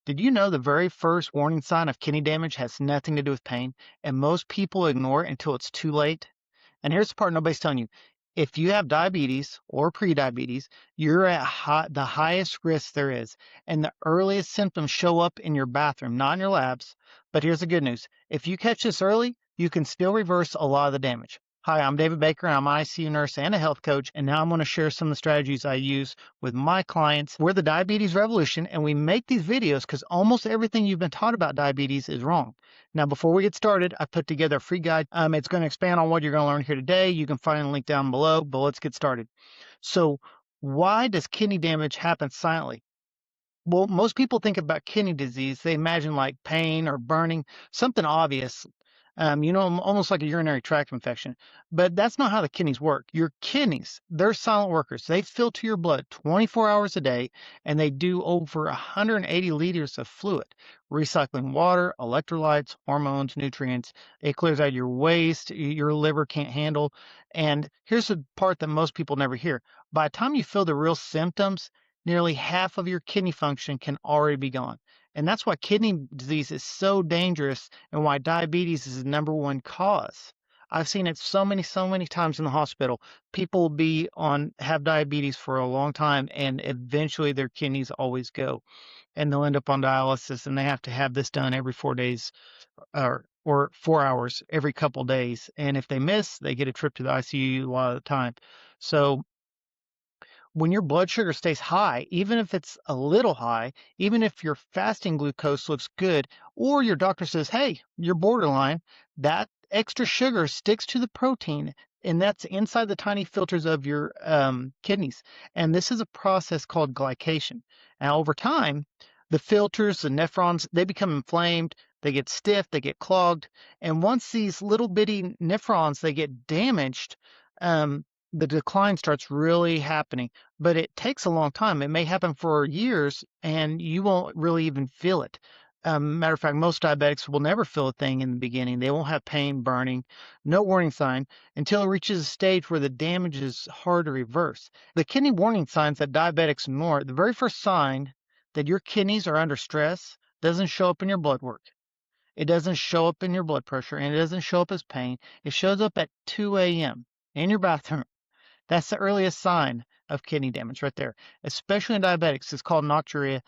Did you know the very first warning sign of kidney damage has nothing to do with pain, and most people ignore it until it's too late? And here's the part nobody's telling you. If you have diabetes or prediabetes, you're at the highest risk there is. And the earliest symptoms show up in your bathroom, not in your labs. But here's the good news. If you catch this early, you can still reverse a lot of the damage. Hi, I'm David Baker. I'm an ICU nurse and a health coach. And now I'm going to share some of the strategies I use with my clients. We're the Diabetes Revolution, and we make these videos because almost everything you've been taught about diabetes is wrong. Now, before we get started, I put together a free guide. It's going to expand on what you're going to learn here today. You can find a link down below, but let's get started. So, why does kidney damage happen silently? Well, most people think about kidney disease. They imagine like pain or burning, something obvious, almost like a urinary tract infection. But that's not how the kidneys work. Your kidneys, they're silent workers. They filter your blood 24 hours a day, and they do over 180 liters of fluid, recycling water, electrolytes, hormones, nutrients. It clears out your waste your liver can't handle. And here's the part that most people never hear. By the time you feel the real symptoms, nearly half of your kidney function can already be gone. And that's why kidney disease is so dangerous and why diabetes is the number one cause. I've seen it so many times in the hospital. People have diabetes for a long time, and eventually their kidneys always go, and they'll end up on dialysis, and they have to have this done every 4 days or 4 hours every couple days. And if they miss, they get a trip to the ICU a lot of the time. So when your blood sugar stays high, even if it's a little high, even if your fasting glucose looks good, or your doctor says, hey, you're borderline, that extra sugar sticks to the protein, and that's inside the tiny filters of your kidneys. And this is a process called glycation. Now, over time, the filters, the nephrons, they become inflamed, they get stiff, they get clogged. And once these little bitty nephrons, they get damaged, the decline starts really happening, but it takes a long time. It may happen for years and you won't really even feel it. Matter of fact, most diabetics will never feel a thing in the beginning. They won't have pain, burning, no warning sign until it reaches a stage where the damage is hard to reverse. The kidney warning signs that diabetics ignore, the very first sign that your kidneys are under stress doesn't show up in your blood work. It doesn't show up in your blood pressure, and it doesn't show up as pain. It shows up at 2 a.m. in your bathroom. That's the earliest sign of kidney damage right there, especially in diabetics. It's called nocturia.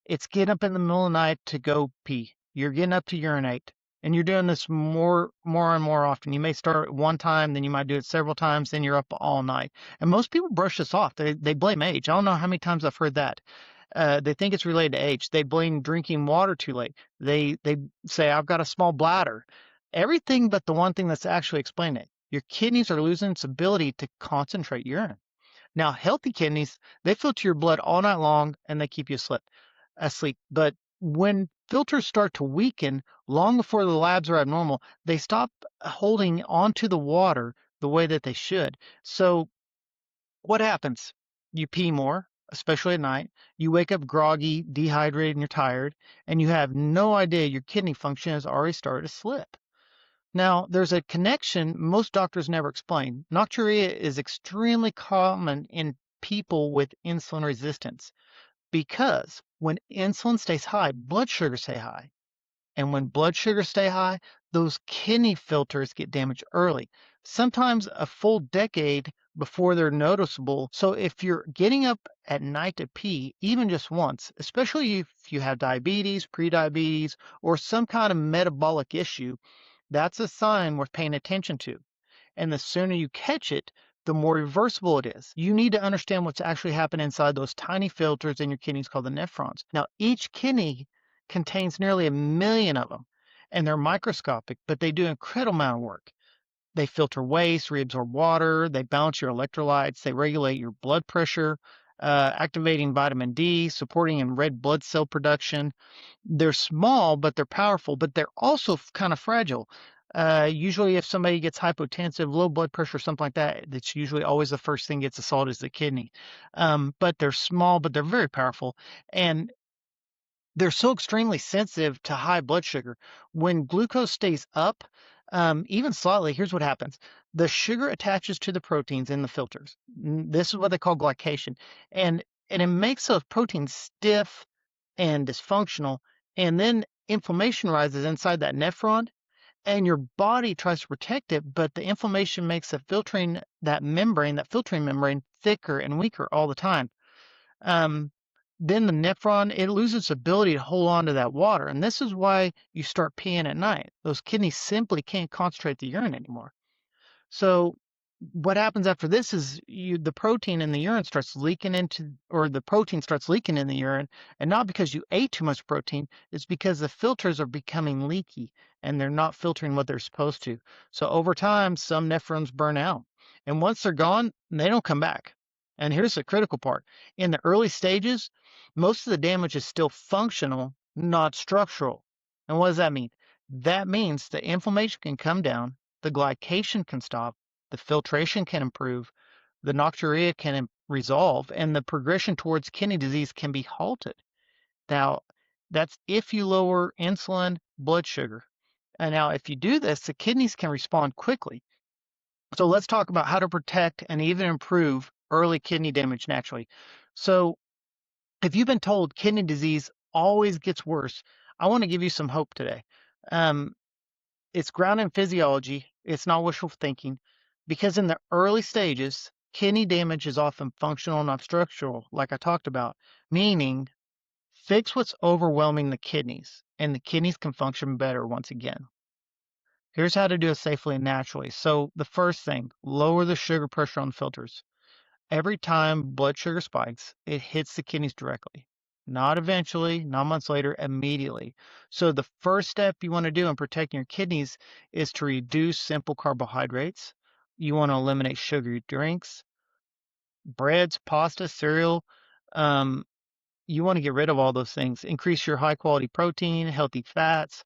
It's getting up in the middle of the night to go pee. You're getting up to urinate, and you're doing this more and more often. You may start one time, then you might do it several times, then you're up all night. And most people brush this off. They blame age. I don't know how many times I've heard that. They think it's related to age. They blame drinking water too late. They say, I've got a small bladder. Everything but the one thing that's actually explaining it. Your kidneys are losing its ability to concentrate urine. Now, healthy kidneys, they filter your blood all night long and they keep you asleep. But when filters start to weaken long before the labs are abnormal, they stop holding onto the water the way that they should. So what happens? You pee more, especially at night. You wake up groggy, dehydrated, and you're tired, and you have no idea your kidney function has already started to slip. Now, there's a connection most doctors never explain. Nocturia is extremely common in people with insulin resistance because when insulin stays high, blood sugars stay high. And when blood sugars stay high, those kidney filters get damaged early, sometimes a full decade before they're noticeable. So if you're getting up at night to pee, even just once, especially if you have diabetes, prediabetes, or some kind of metabolic issue, that's a sign worth paying attention to. And the sooner you catch it, the more reversible it is. You need to understand what's actually happening inside those tiny filters in your kidneys called the nephrons. Now, each kidney contains nearly 1 million of them, and they're microscopic, but they do an incredible amount of work. They filter waste, reabsorb water, they balance your electrolytes, they regulate your blood pressure, activating vitamin D, supporting in red blood cell production. They're small, but they're powerful, but they're also kind of fragile. Usually if somebody gets hypotensive, low blood pressure, something like that, that's usually always the first thing gets assaulted is the kidney. But they're small, but they're very powerful. And they're so extremely sensitive to high blood sugar. When glucose stays up, even slightly, here's what happens. The sugar attaches to the proteins in the filters. This is what they call glycation. And it makes those proteins stiff, and dysfunctional, and then inflammation rises inside that nephron, and your body tries to protect it, but the inflammation makes that filtering membrane thicker and weaker all the time. Um, then the nephron, it loses ability to hold on to that water, and this is why you start peeing at night. Those kidneys simply can't concentrate the urine anymore. So what happens after this is the protein in the urine starts leaking or the protein starts leaking in the urine, and not because you ate too much protein, it's because the filters are becoming leaky and they're not filtering what they're supposed to. So over time, some nephrons burn out, and once they're gone, they don't come back. And here's the critical part. In the early stages, most of the damage is still functional, not structural. And what does that mean? That means the inflammation can come down, the glycation can stop, the filtration can improve, the nocturia can resolve, and the progression towards kidney disease can be halted. Now, that's if you lower insulin, blood sugar. And now, if you do this, the kidneys can respond quickly. So let's talk about how to protect and even improve early kidney damage naturally. So if you've been told kidney disease always gets worse, I want to give you some hope today. Um, it's grounded in physiology. It's not wishful thinking, because in the early stages, kidney damage is often functional, not structural, like I talked about, meaning fix what's overwhelming the kidneys, and the kidneys can function better once again. Here's how to do it safely and naturally. So the first thing, lower the sugar pressure on filters. Every time blood sugar spikes, it hits the kidneys directly. Not eventually, not months later, immediately. So the first step you want to do in protecting your kidneys is to reduce simple carbohydrates. You want to eliminate sugary drinks, breads, pasta, cereal. Um, you want to get rid of all those things. Increase your high quality protein, healthy fats,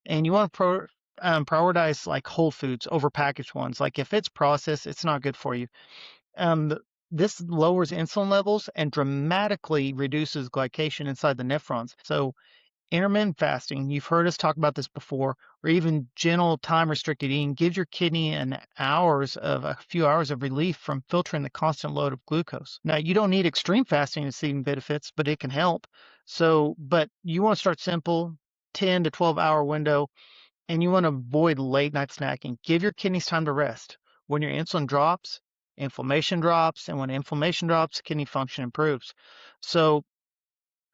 and you want to prioritize like whole foods over packaged ones. Like if it's processed, it's not good for you. Um, this lowers insulin levels and dramatically reduces glycation inside the nephrons. So intermittent fasting, you've heard us talk about this before, or even gentle time restricted eating gives your kidney a few hours of relief from filtering the constant load of glucose. Now, you don't need extreme fasting to see benefits, but it can help. So, but you want to start simple, 10 to 12-hour window, and you want to avoid late night snacking. Give your kidneys time to rest. When your insulin drops, inflammation drops, and when inflammation drops, kidney function improves. So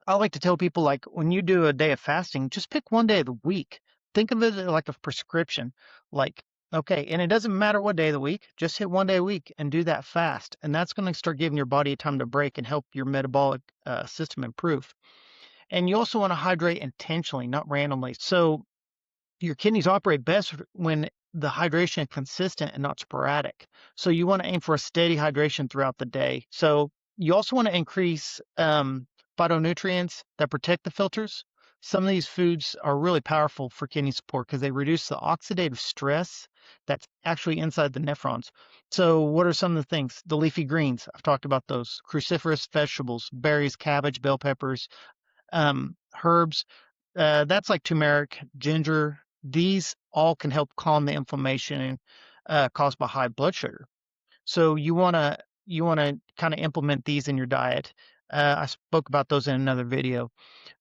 I like to tell people, like, when you do a day of fasting, just pick one day of the week. Think of it like a prescription. Like, okay, and it doesn't matter what day of the week, just hit one day a week and do that fast. And that's going to start giving your body time to break and help your metabolic system improve. And you also want to hydrate intentionally, not randomly. So your kidneys operate best when the hydration is consistent and not sporadic. So you want to aim for a steady hydration throughout the day. So you also want to increase phytonutrients that protect the filters. Some of these foods are really powerful for kidney support because they reduce the oxidative stress that's actually inside the nephrons. So what are some of the things? The leafy greens, I've talked about those. Cruciferous vegetables, berries, cabbage, bell peppers, herbs, that's like turmeric, ginger. These all can help calm the inflammation caused by high blood sugar. So you wanna kind of implement these in your diet. I spoke about those in another video.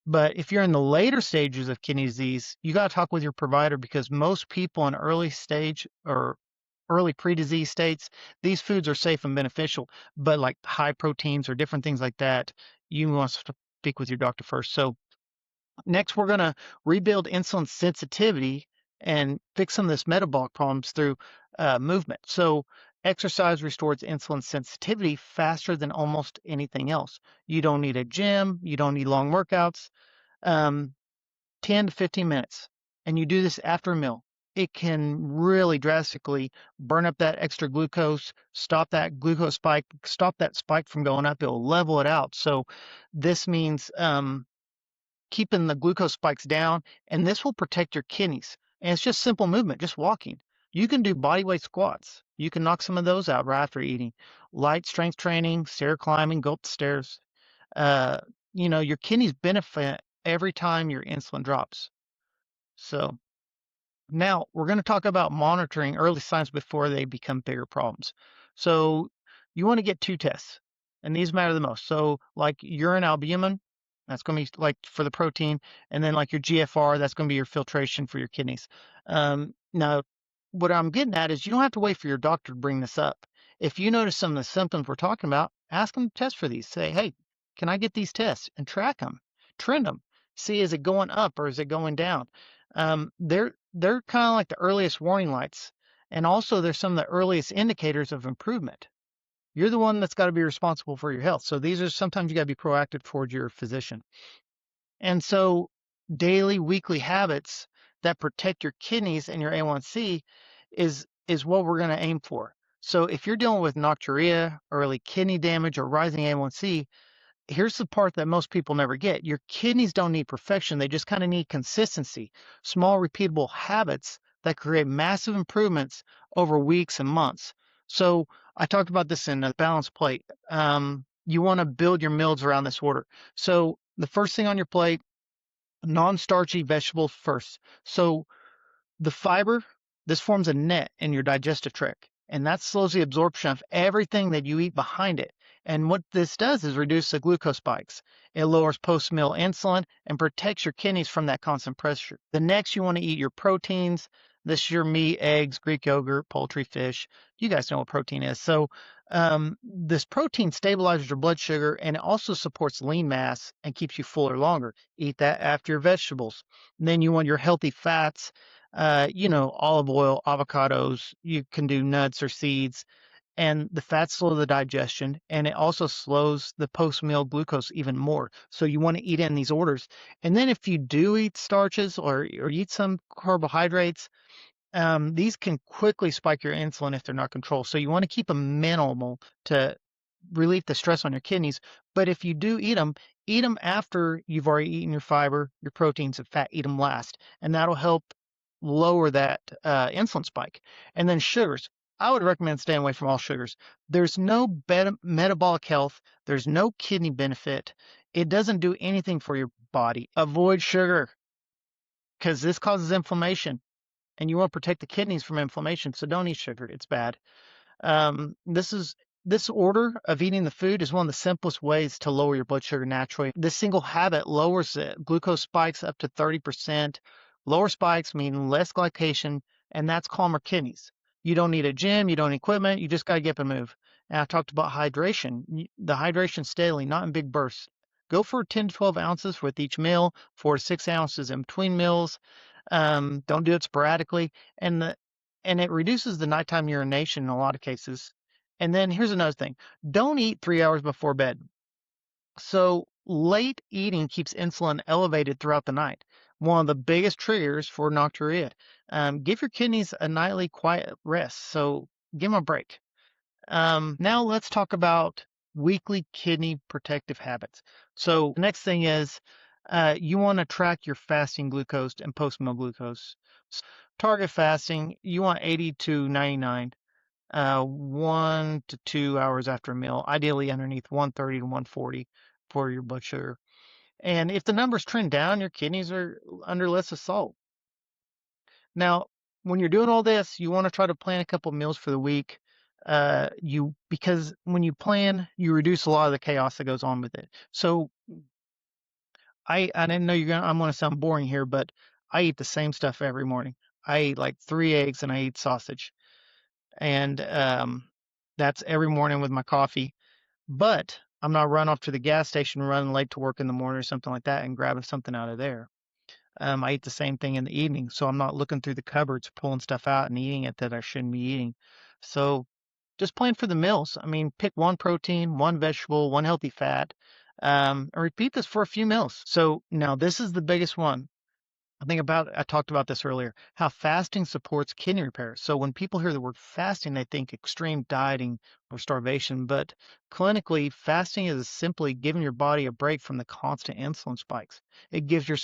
But if you're in the later stages of kidney disease, you got to talk with your provider, because most people in early stage or early pre-disease states, these foods are safe and beneficial. But like high proteins or different things like that, you must speak with your doctor first. So next, we're going to rebuild insulin sensitivity and fix some of this metabolic problems through movement. So exercise restores insulin sensitivity faster than almost anything else. You don't need a gym. You don't need long workouts. Um, 10 to 15 minutes. And you do this after a meal. It can really drastically burn up that extra glucose, stop that glucose spike, stop that spike from going up. It'll level it out. So this means keeping the glucose spikes down, and this will protect your kidneys. And it's just simple movement, just walking. You can do body weight squats. You can knock some of those out right after eating. Light strength training, stair climbing, go up the stairs. Uh, your kidneys benefit every time your insulin drops. So now we're going to talk about monitoring early signs before they become bigger problems. So you want to get two tests, and these matter the most. So like urine albumin, That's going to be like for the protein, and then like your GFR, that's going to be your filtration for your kidneys. Now, what I'm getting at is you don't have to wait for your doctor to bring this up. If you notice some of the symptoms we're talking about, ask them to test for these. Say, hey, can I get these tests and track them, trend them, see is it going up or is it going down? They're kind of like the earliest warning lights, and also they're some of the earliest indicators of improvement. You're the one that's got to be responsible for your health. So these are sometimes you got to be proactive towards your physician. And so daily, weekly habits that protect your kidneys and your A1C is what we're going to aim for. So if you're dealing with nocturia, early kidney damage, or rising A1C, here's the part that most people never get. Your kidneys don't need perfection. They just kind of need consistency, small, repeatable habits that create massive improvements over weeks and months. So I talked about this in a balanced plate. You want to build your meals around this order. So the first thing on your plate, non-starchy vegetables first. So the fiber, this forms a net in your digestive tract, and that slows the absorption of everything that you eat behind it. And what this does is reduce the glucose spikes. It lowers post-meal insulin and protects your kidneys from that constant pressure. The next, you want to eat your proteins. This is your meat, eggs, Greek yogurt, poultry, fish. You guys know what protein is. So this protein stabilizes your blood sugar, and it also supports lean mass and keeps you fuller longer. Eat that after your vegetables. And then you want your healthy fats, olive oil, avocados. You can do nuts or seeds, and the fats slow the digestion, and it also slows the post-meal glucose even more. So you want to eat in these orders. And then if you do eat starches or eat some carbohydrates, these can quickly spike your insulin if they're not controlled. So you want to keep them minimal to relieve the stress on your kidneys. But if you do eat them after you've already eaten your fiber, your proteins, and fat. Eat them last, and that'll help lower that insulin spike. And then sugars. I would recommend staying away from all sugars. There's no metabolic health. There's no kidney benefit. It doesn't do anything for your body. Avoid sugar because this causes inflammation, and you want to protect the kidneys from inflammation. So don't eat sugar. It's bad. This order of eating the food is one of the simplest ways to lower your blood sugar naturally. This single habit lowers it. Glucose spikes up to 30%. Lower spikes mean less glycation, and that's calmer kidneys. You don't need a gym, you don't need equipment, you just got to get up and move. And I talked about hydration. The hydration daily, not in big bursts. Go for 10 to 12 ounces with each meal, 4 to 6 ounces in between meals. Don't do it sporadically. And it reduces the nighttime urination in a lot of cases. And then here's another thing. Don't eat 3 hours before bed. So late eating keeps insulin elevated throughout the night. One of the biggest triggers for nocturia. Give your kidneys a nightly quiet rest. So give them a break. Now let's talk about weekly kidney protective habits. So the next thing is you want to track your fasting glucose and post-meal glucose. Target fasting, you want 80 to 99, 1 to 2 hours after a meal, ideally underneath 130 to 140 for your blood sugar. And if the numbers trend down, your kidneys are under less assault. Now, when you're doing all this, you want to try to plan a couple meals for the week. Because when you plan, you reduce a lot of the chaos that goes on with it. So I didn't know I'm gonna sound boring here, but I eat the same stuff every morning. I eat like 3 eggs and I eat sausage. And that's every morning with my coffee. But I'm not running off to the gas station running late to work in the morning or something like that and grabbing something out of there. I eat the same thing in the evening, so I'm not looking through the cupboards, pulling stuff out and eating it that I shouldn't be eating. So just plan for the meals. I mean, pick one protein, one vegetable, one healthy fat, and repeat this for a few meals. So now this is the biggest one. I talked about this earlier, how fasting supports kidney repair. So when people hear the word fasting, they think extreme dieting or starvation, but clinically, fasting is simply giving your body a break from the constant insulin spikes. It gives your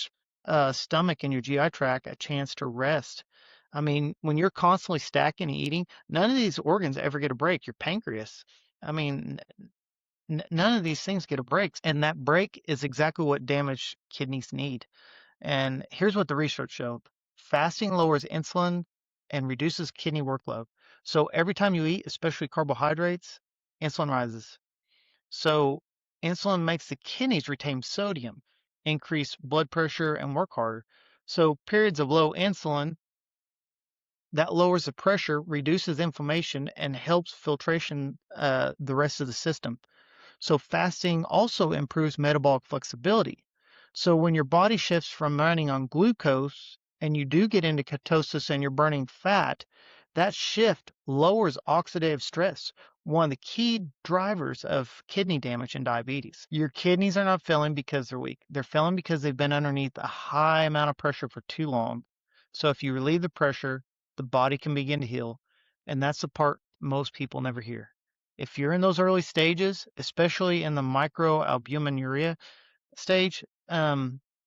stomach and your GI tract a chance to rest. I mean, when you're constantly stacking and eating, none of these organs ever get a break. Your pancreas, I mean, none of these things get a break. And that break is exactly what damaged kidneys need. And here's what the research showed. Fasting lowers insulin and reduces kidney workload. So every time you eat, especially carbohydrates, insulin rises. So insulin makes the kidneys retain sodium. increase blood pressure, and work harder. So periods of low insulin, that lowers the pressure, reduces inflammation, and helps filtration the rest of the system. So fasting also improves metabolic flexibility. So when your body shifts from running on glucose and you do get into ketosis and you're burning fat, that shift lowers oxidative stress, one of the key drivers of kidney damage and diabetes. Your kidneys are not failing because they're weak. They're failing because they've been underneath a high amount of pressure for too long. So if you relieve the pressure, the body can begin to heal. And that's the part most people never hear. If you're in those early stages, especially in the microalbuminuria stage,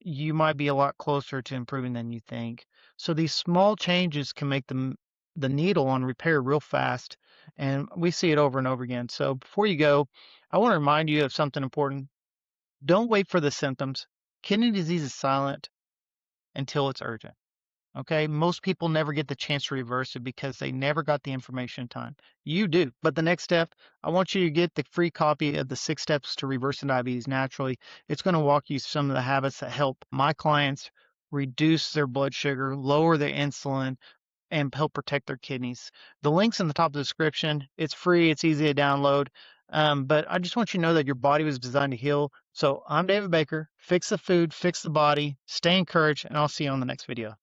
you might be a lot closer to improving than you think. So these small changes can make the needle on repair real fast, and we see it over and over again. So before you go, I want to remind you of something important. Don't wait for the symptoms. Kidney disease is silent until it's urgent. Okay, most people never get the chance to reverse it because they never got the information in time. You do. But the next step, I want you to get the free copy of the 6 steps to reversing diabetes naturally. It's going to walk you through some of the habits that help my clients reduce their blood sugar, lower their insulin, and help protect their kidneys. The link's in the top of the description. It's free, it's easy to download. But I just want you to know that your body was designed to heal. So I'm David Baker. Fix the food, fix the body, stay encouraged, and I'll see you on the next video.